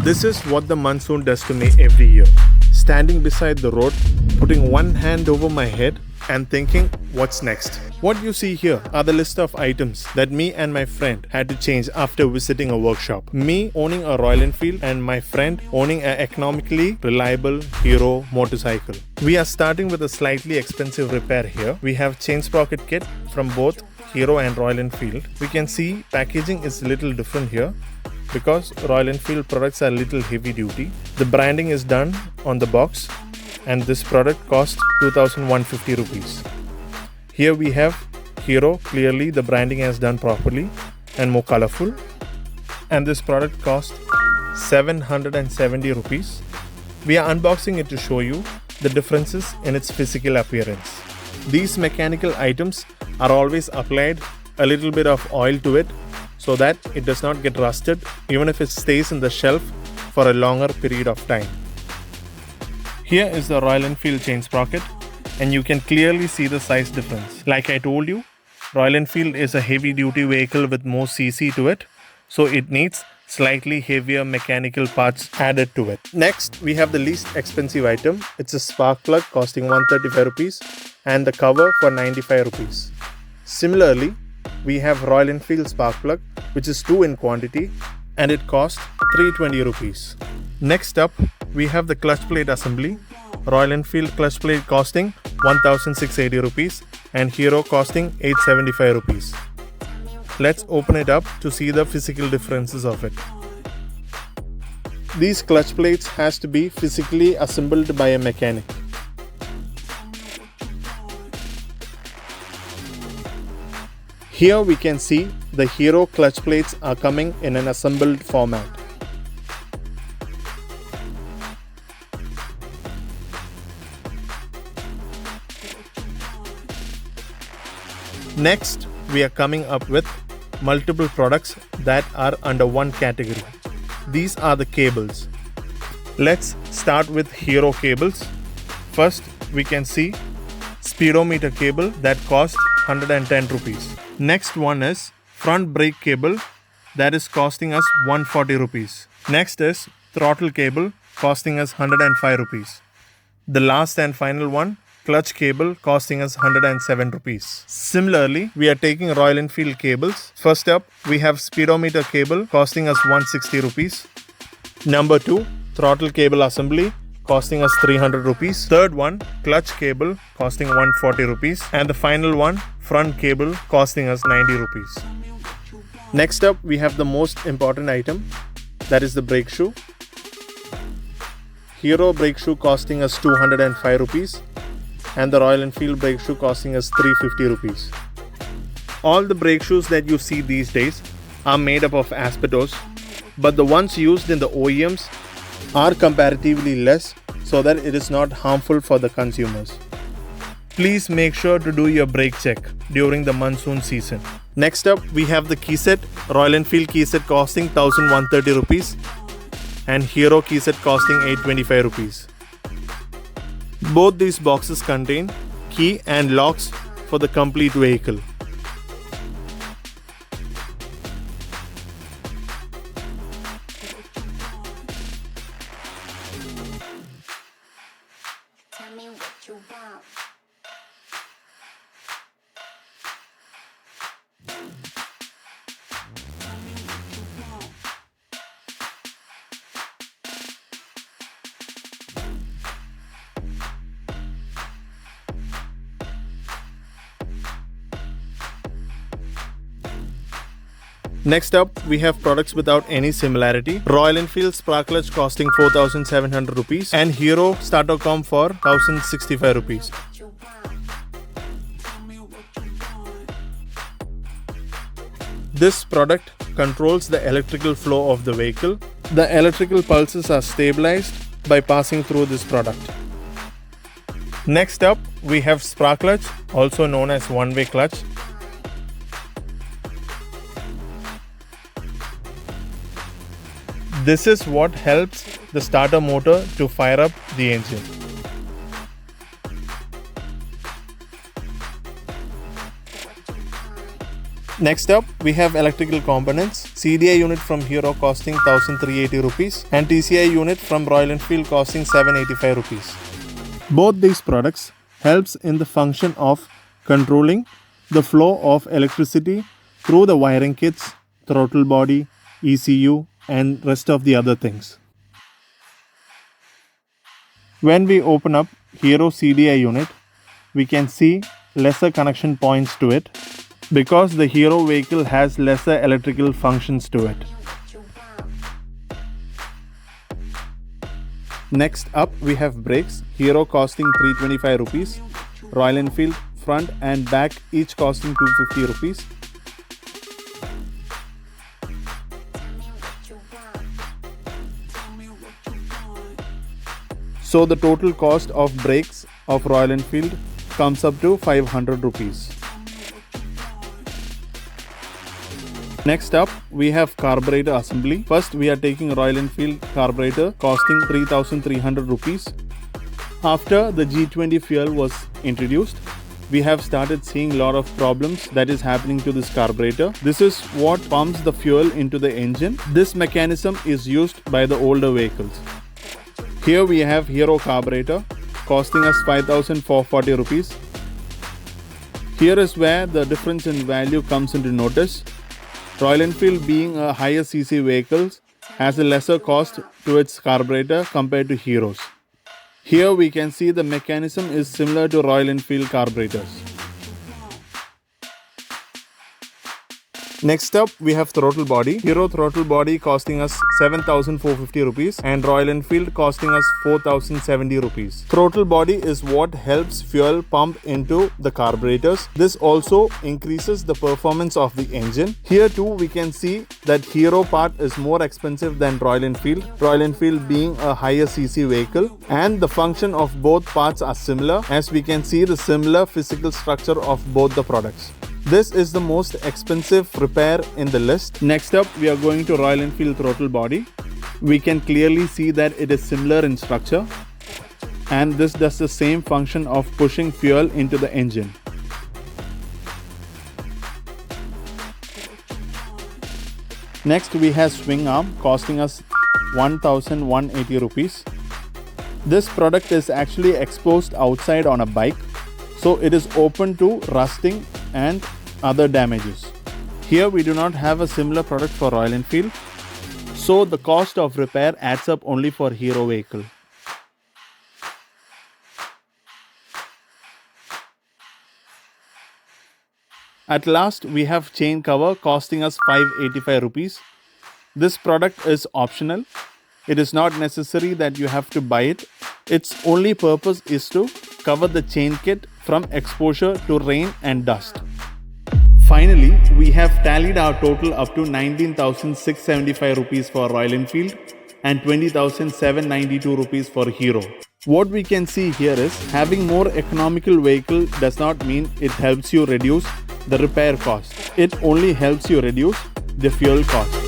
This is what the Monsoon does to me every year. Standing beside the road, putting one hand over my head and thinking, what's next? What you see here are the list of items that me and my friend had to change after visiting a workshop. Me owning a Royal Enfield and my friend owning an economically reliable Hero motorcycle. We are starting with a slightly expensive repair here. We have chain sprocket kit from both Hero and Royal Enfield. We can see packaging is a little different here because Royal Enfield products are a little heavy duty. The branding is done on the box and this product cost 2,150 rupees. Here we have Hero, clearly the branding has done properly and more colorful. And this product cost 770 rupees. We are unboxing it to show you the differences in its physical appearance. These mechanical items are always applied a little bit of oil to it so that it does not get rusted even if it stays in the shelf for a longer period of time. Here is the Royal Enfield chain sprocket and you can clearly see the size difference. Like I told you, Royal Enfield is a heavy duty vehicle with more cc to it, so it needs slightly heavier mechanical parts added to it. Next, we have the least expensive item. It's a spark plug costing 135 rupees and the cover for 95 rupees. Similarly, we have Royal Enfield spark plug, which is 2 in quantity and it costs 320 rupees. Next up, we have the clutch plate assembly. Royal Enfield clutch plate costing 1,680 rupees and Hero costing 875 rupees. Let's open it up to see the physical differences of it. These clutch plates has to be physically assembled by a mechanic. Here we can see the Hero clutch plates are coming in an assembled format. Next, we are coming up with multiple products that are under one category. These are the cables. Let's start with Hero cables. First, we can see speedometer cable that costs 110 rupees. Next one is front brake cable that is costing us 140 rupees. Next is throttle cable costing us 105 rupees. The last and final one, clutch cable costing us 107 rupees. Similarly, we are taking Royal Enfield cables. First up, we have speedometer cable costing us 160 rupees. Number 2, throttle cable assembly costing us 300 rupees. Third one, clutch cable costing 140 rupees. And the final one, front cable costing us 90 rupees. Next up, we have the most important item, that is the brake shoe. Hero brake shoe costing us 205 rupees. And the Royal Enfield brake shoe costing us 350 rupees. All the brake shoes that you see these days are made up of asbestos, but the ones used in the OEMs are comparatively less so that it is not harmful for the consumers. Please make sure to do your brake check during the monsoon season. Next up, we have the key set. Royal Enfield key set costing 1,130 rupees and Hero key set costing 825 rupees. Both these boxes contain key and locks for the complete vehicle. Tell me what you want. Next up, we have products without any similarity. Royal Enfield spark clutch costing 4,700 rupees and Hero starter comp for 1,065 rupees. This product controls the electrical flow of the vehicle. The electrical pulses are stabilized by passing through this product. Next up, we have spark clutch, also known as one-way clutch. This is what helps the starter motor to fire up the engine. Next up, we have electrical components. CDI unit from Hero costing 1380 rupees and TCI unit from Royal Enfield costing 785 rupees. Both these products helps in the function of controlling the flow of electricity through the wiring kits, throttle body, ECU and rest of the other things. When we open up Hero CDI unit, we can see lesser connection points to it because the Hero vehicle has lesser electrical functions to it. Next up, we have brakes. Hero costing 325 rupees. Royal Enfield front and back each costing 250 rupees. So the total cost of brakes of Royal Enfield comes up to 500 rupees. Next up, we have carburetor assembly. First, we are taking Royal Enfield carburetor costing 3,300 rupees. After the G20 fuel was introduced, we have started seeing a lot of problems that is happening to this carburetor. This is what pumps the fuel into the engine. This mechanism is used by the older vehicles. Here we have Hero carburetor costing us 5,440 rupees. Here is where the difference in value comes into notice. Royal Enfield, being a higher cc vehicle, has a lesser cost to its carburetor compared to Hero's. Here we can see the mechanism is similar to Royal Enfield carburetors. Next up, we have throttle body. Hero throttle body costing us 7,450 rupees and Royal Enfield costing us 4,070 rupees. Throttle body is what helps fuel pump into the carburetors. This also increases the performance of the engine. Here too, we can see that Hero part is more expensive than Royal Enfield. Royal Enfield being a higher cc vehicle, and the function of both parts are similar, as we can see the similar physical structure of both the products. This is the most expensive repair in the list. Next up, we are going to Royal Enfield throttle body. We can clearly see that it is similar in structure, and this does the same function of pushing fuel into the engine. Next, we have swing arm costing us 1,180 rupees. This product is actually exposed outside on a bike, so it is open to rusting and other damages. Here we do not have a similar product for Royal Enfield, so the cost of repair adds up only for Hero vehicle. At last, we have chain cover costing us 585 rupees. This product is optional. It is not necessary that you have to buy it. Its only purpose is to cover the chain kit from exposure to rain and dust. Finally, we have tallied our total up to 19,675 rupees for Royal Enfield and 20,792 rupees for Hero. What we can see here is having more economical vehicle does not mean it helps you reduce the repair cost. It only helps you reduce the fuel cost.